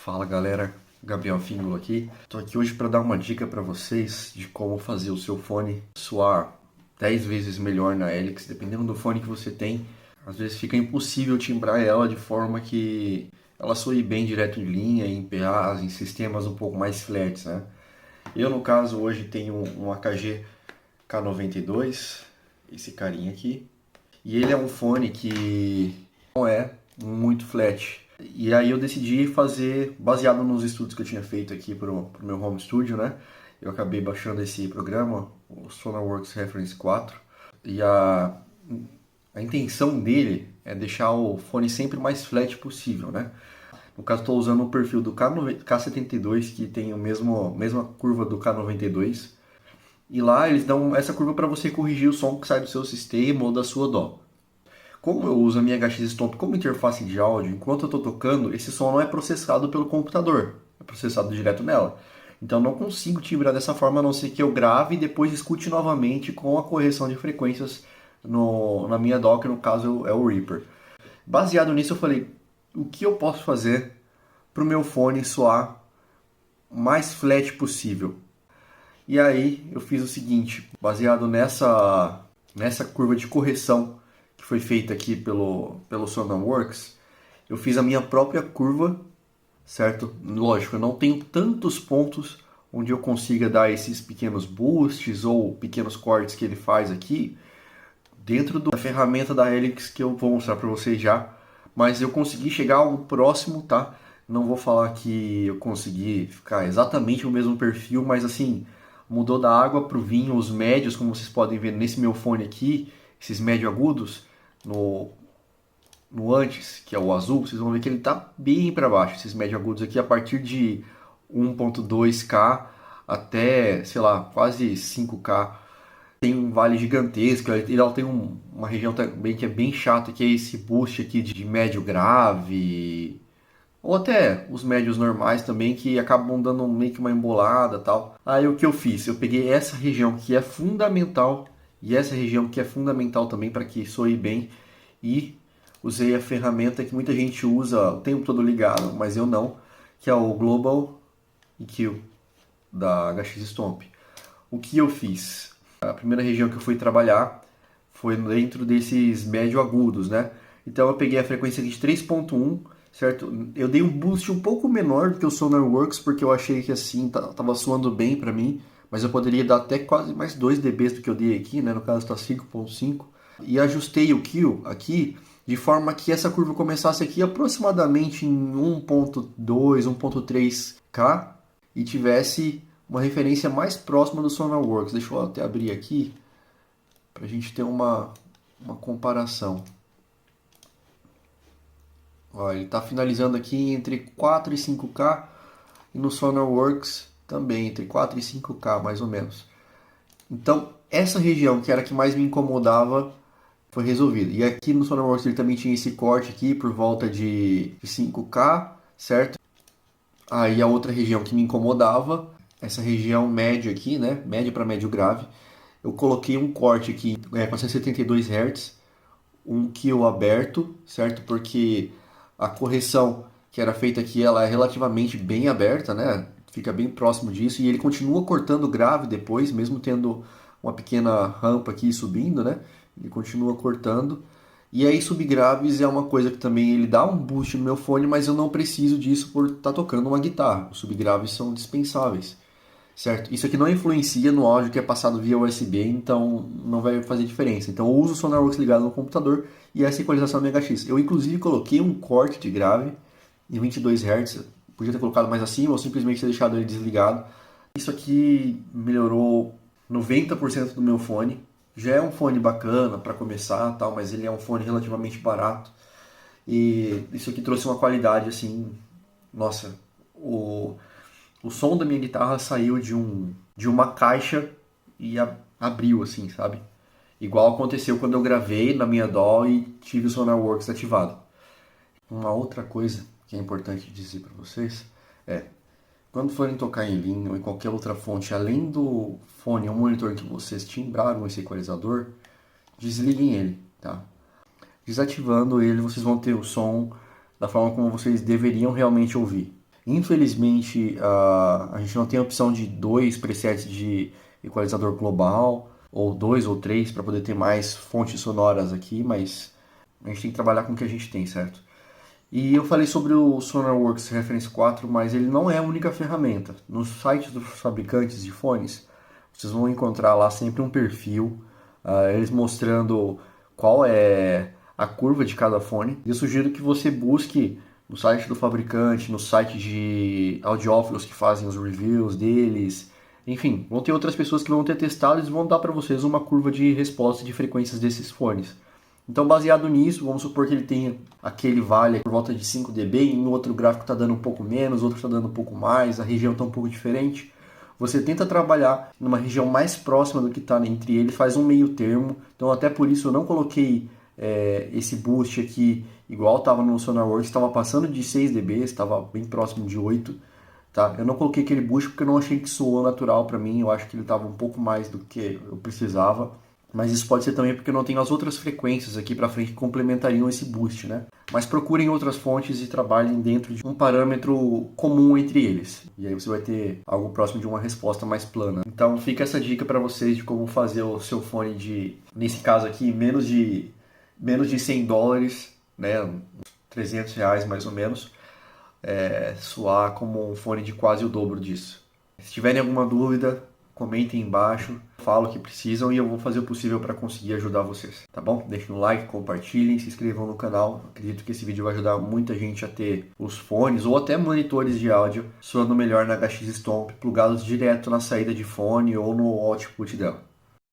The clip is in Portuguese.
Fala galera, Gabriel Fíngulo aqui. Tô aqui hoje para dar uma dica para vocês de como fazer o seu fone soar 10 vezes melhor na Helix, dependendo do fone que você tem. Às vezes fica impossível timbrar ela de forma que ela soe bem direto em linha, em PAs, em sistemas um pouco mais flats, né? Eu, no caso, hoje tenho um AKG K92, esse carinha aqui, e ele é um fone que não é muito flat. E aí eu decidi fazer, baseado nos estudos que eu tinha feito aqui pro meu home studio, né? Eu acabei baixando esse programa, o Sonarworks Reference 4, e a intenção dele é deixar o fone sempre o mais flat possível, né? No caso, estou usando o perfil do K72, que tem a mesma curva do K92, e lá eles dão essa curva para você corrigir o som que sai do seu sistema ou da sua DAW. Como eu uso a minha HX Stomp como interface de áudio, enquanto eu estou tocando, esse som não é processado pelo computador, é processado direto nela. Então eu não consigo timbrar dessa forma, a não ser que eu grave e depois escute novamente com a correção de frequências na minha DAW, que no caso é o Reaper. Baseado nisso, eu falei, o que eu posso fazer para o meu fone soar mais flat possível? E aí eu fiz o seguinte, baseado nessa curva de correção que foi feita aqui pelo Sonarworks, eu fiz a minha própria curva, certo? Lógico, eu não tenho tantos pontos onde eu consiga dar esses pequenos boosts ou pequenos cortes que ele faz aqui dentro da ferramenta da Helix que eu vou mostrar para vocês já, mas eu consegui chegar ao próximo, tá? Não vou falar que eu consegui ficar exatamente o mesmo perfil, mas assim, mudou da água para o vinho, os médios, como vocês podem ver nesse meu fone aqui, esses médio agudos, no, no antes, que é o azul, vocês vão ver que ele está bem para baixo, esses médio agudos aqui, a partir de 1.2K até, sei lá, quase 5K. Tem um vale gigantesco, ele tem uma região também que é bem chata, que é esse boost aqui de médio grave, ou até os médios normais também, que acabam dando meio que uma embolada e tal. Aí o que eu fiz? Eu peguei essa região que é fundamental e essa região que é fundamental também para que soe bem e usei a ferramenta que muita gente usa o tempo todo ligado, mas eu não, que é o Global EQ da HX Stomp. O que eu fiz? A primeira região que eu fui trabalhar foi dentro desses médio agudos, né? Então eu peguei a frequência aqui de 3.1, certo? Eu dei um boost um pouco menor do que o Sonarworks, porque eu achei que assim tava soando bem para mim, mas eu poderia dar até quase mais 2 dBs do que eu dei aqui, né? No caso está 5.5. E ajustei o Q aqui de forma que essa curva começasse aqui aproximadamente em 1.2, 1.3K e tivesse uma referência mais próxima do Sonarworks. Deixa eu até abrir aqui para a gente ter uma comparação. Ó, ele está finalizando aqui entre 4 e 5K e no Sonarworks também entre 4 e 5K mais ou menos. Então essa região que era a que mais me incomodava foi resolvida. E aqui no Sonarworks ele também tinha esse corte aqui por volta de 5K, certo? Aí a outra região que me incomodava, essa região média aqui, né? Médio para médio grave, eu coloquei um corte aqui com 172 Hz, um kill aberto, certo? Porque a correção que era feita aqui, ela é relativamente bem aberta, né? Fica bem próximo disso e ele continua cortando grave depois, mesmo tendo uma pequena rampa aqui subindo, né? Ele continua cortando. E aí subgraves é uma coisa que também ele dá um boost no meu fone, mas eu não preciso disso por estar tocando uma guitarra. Os subgraves são dispensáveis, certo? Isso aqui não influencia no áudio que é passado via USB, então não vai fazer diferença. Então eu uso o Sonarworks ligado no computador e essa equalização é MHX. Eu inclusive coloquei um corte de grave em 22 Hz, podia ter colocado mais acima ou simplesmente ter deixado ele desligado. Isso aqui melhorou 90% do meu fone. Já é um fone bacana para começar, tal, mas ele é um fone relativamente barato. E isso aqui trouxe uma qualidade assim, nossa, o som da minha guitarra saiu de uma caixa e abriu assim, sabe? Igual aconteceu quando eu gravei na minha DAW e tive o Sonarworks ativado. Uma outra coisa que é importante dizer para vocês é, quando forem tocar em linha ou em qualquer outra fonte, além do fone ou monitor que vocês timbraram esse equalizador, desliguem ele, tá? Desativando ele, vocês vão ter o som da forma como vocês deveriam realmente ouvir. Infelizmente, a gente não tem a opção de 2 presets de equalizador global, ou 2 ou 3 para poder ter mais fontes sonoras aqui, mas a gente tem que trabalhar com o que a gente tem, certo? E eu falei sobre o Sonarworks Reference 4, mas ele não é a única ferramenta. Nos sites dos fabricantes de fones, vocês vão encontrar lá sempre um perfil, eles mostrando qual é a curva de cada fone. Eu sugiro que você busque no site do fabricante, no site de audiófilos que fazem os reviews deles. Enfim, vão ter outras pessoas que vão ter testado e vão dar para vocês uma curva de resposta de frequências desses fones. Então, baseado nisso, vamos supor que ele tenha aquele vale por volta de 5 dB, e em outro gráfico está dando um pouco menos, outro está dando um pouco mais, a região está um pouco diferente. Você tenta trabalhar numa região mais próxima do que está entre eles, faz um meio termo. Então, até por isso eu não coloquei esse boost aqui igual estava no Sonarworks, estava passando de 6 dB, estava bem próximo de 8. Tá? Eu não coloquei aquele boost porque eu não achei que soou natural para mim, eu acho que ele estava um pouco mais do que eu precisava. Mas isso pode ser também porque eu não tenho as outras frequências aqui para frente que complementariam esse boost, né? Mas procurem outras fontes e trabalhem dentro de um parâmetro comum entre eles. E aí você vai ter algo próximo de uma resposta mais plana. Então fica essa dica para vocês de como fazer o seu fone de, nesse caso aqui, menos de $100, né? R$ 300 mais ou menos, soar como um fone de quase o dobro disso. Se tiverem alguma dúvida, comentem embaixo, falo o que precisam e eu vou fazer o possível para conseguir ajudar vocês, tá bom? Deixem um like, compartilhem, se inscrevam no canal. Acredito que esse vídeo vai ajudar muita gente a ter os fones ou até monitores de áudio soando melhor na HX Stomp, plugados direto na saída de fone ou no output dela.